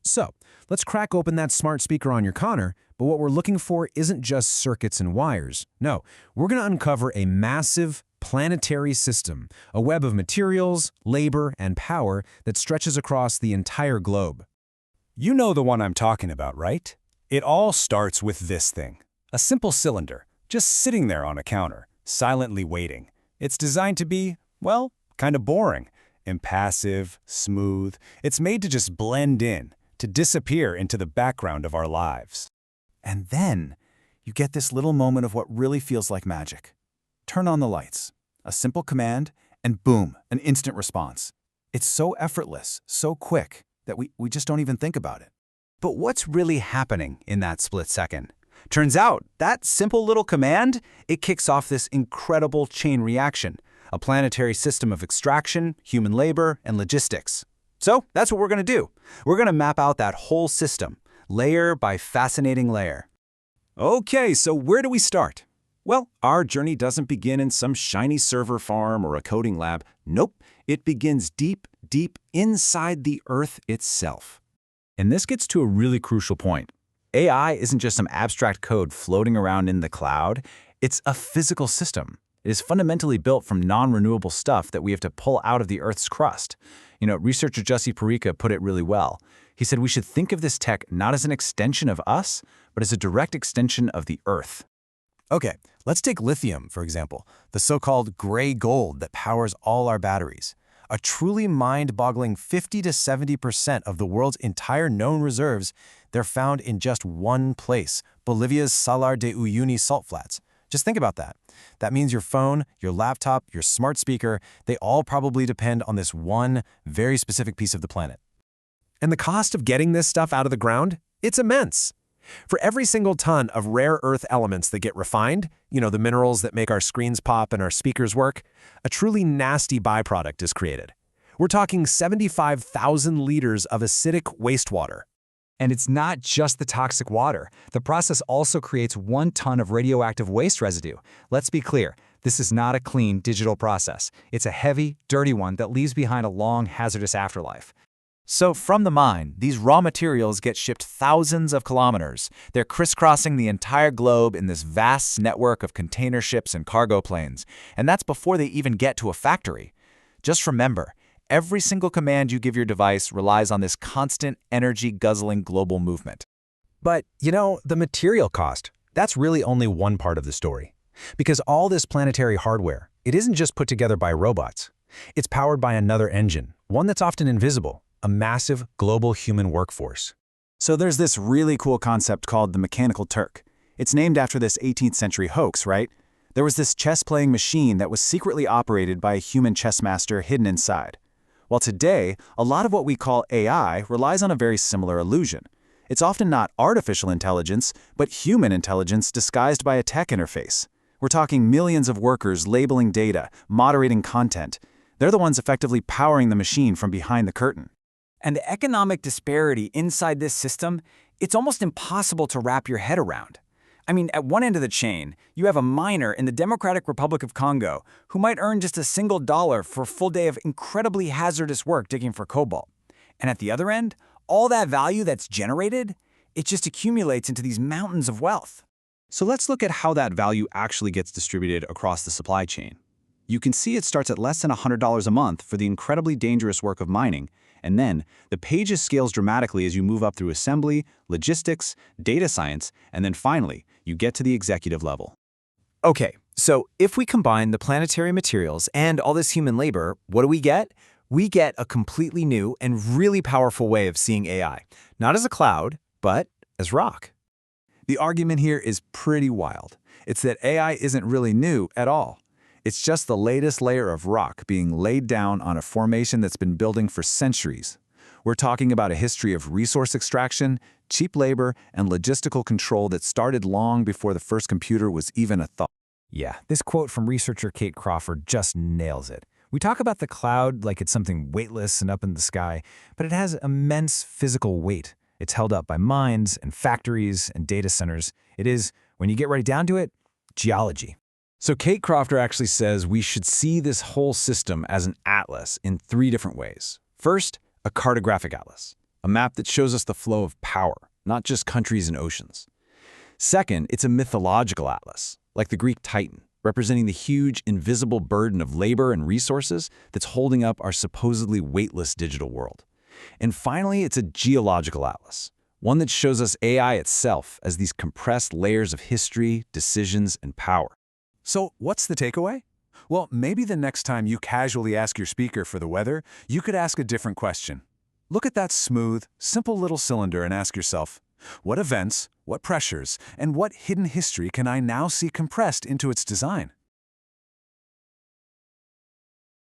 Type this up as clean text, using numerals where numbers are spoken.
So, let's crack open that smart speaker on your counter, but what we're looking for isn't just circuits and wires. No, we're going to uncover a massive planetary system, a web of materials, labor, and power that stretches across the entire globe. You know the one I'm talking about, right? It all starts with this thing. A simple cylinder, just sitting there on a counter, silently waiting. It's designed to be, well, kind of boring. Impassive, smooth. It's made to just blend in, to disappear into the background of our lives. And then you get this little moment of what really feels like magic. Turn on the lights. A simple command, and boom, an instant response. It's so effortless, so quick, that we just don't even think about it. But what's really happening in that split second? Turns out, that simple little command, it kicks off this incredible chain reaction, a planetary system of extraction, human labor, and logistics. So that's what we're going to do. We're going to map out that whole system, layer by fascinating layer. Okay, so where do we start? Well, our journey doesn't begin in some shiny server farm or a coding lab. Nope, it begins deep, deep inside the Earth itself. And this gets to a really crucial point. AI isn't just some abstract code floating around in the cloud. It's a physical system. It is fundamentally built from non-renewable stuff that we have to pull out of the Earth's crust. Researcher Jussi Parikka put it really well. He said we should think of this tech not as an extension of us, but as a direct extension of the Earth. Okay, let's take lithium, for example, the so-called gray gold that powers all our batteries. A truly mind-boggling 50 to 70% of the world's entire known reserves, they're found in just one place, Bolivia's Salar de Uyuni salt flats. Just think about that. That means your phone, your laptop, your smart speaker, they all probably depend on this one very specific piece of the planet. And the cost of getting this stuff out of the ground? It's immense. For every single ton of rare earth elements that get refined, the minerals that make our screens pop and our speakers work, a truly nasty byproduct is created. We're talking 75,000 liters of acidic wastewater. And it's not just the toxic water. The process also creates 1 ton of radioactive waste residue. Let's be clear, this is not a clean digital process. It's a heavy, dirty one that leaves behind a long, hazardous afterlife. So from the mine, these raw materials get shipped thousands of kilometers. They're crisscrossing the entire globe in this vast network of container ships and cargo planes. And that's before they even get to a factory. Just remember, every single command you give your device relies on this constant energy-guzzling global movement. But, the material cost, that's really only one part of the story. Because all this planetary hardware, it isn't just put together by robots. It's powered by another engine, one that's often invisible. A massive global human workforce. So there's this really cool concept called the Mechanical Turk. It's named after this 18th century hoax, right? There was this chess-playing machine that was secretly operated by a human chess master hidden inside. Well, today, a lot of what we call AI relies on a very similar illusion. It's often not artificial intelligence, but human intelligence disguised by a tech interface. We're talking millions of workers labeling data, moderating content. They're the ones effectively powering the machine from behind the curtain. And the economic disparity inside this system, it's almost impossible to wrap your head around. I mean, at one end of the chain, you have a miner in the Democratic Republic of Congo who might earn just a single dollar for a full day of incredibly hazardous work digging for cobalt. And at the other end, all that value that's generated, it just accumulates into these mountains of wealth. So let's look at how that value actually gets distributed across the supply chain. You can see it starts at less than $100 a month for the incredibly dangerous work of mining, and then the pages scales dramatically as you move up through assembly, logistics, data science, and then finally, you get to the executive level. Okay, so if we combine the planetary materials and all this human labor, what do we get? We get a completely new and really powerful way of seeing AI, not as a cloud, but as rock. The argument here is pretty wild. It's that AI isn't really new at all. It's just the latest layer of rock being laid down on a formation that's been building for centuries. We're talking about a history of resource extraction, cheap labor, and logistical control that started long before the first computer was even a thought. Yeah, this quote from researcher Kate Crawford just nails it. We talk about the cloud like it's something weightless and up in the sky, but it has immense physical weight. It's held up by mines and factories and data centers. It is, when you get right down to it, geology. So Kate Crawford actually says we should see this whole system as an atlas in 3 different ways. First, a cartographic atlas. a map that shows us the flow of power, not just countries and oceans. Second, it's a mythological atlas, like the Greek Titan, representing the huge, invisible burden of labor and resources that's holding up our supposedly weightless digital world. And finally, it's a geological atlas, one that shows us AI itself as these compressed layers of history, decisions, and power. So what's the takeaway? Well, maybe the next time you casually ask your speaker for the weather, you could ask a different question. Look at that smooth, simple little cylinder and ask yourself, what events, what pressures, and what hidden history can I now see compressed into its design?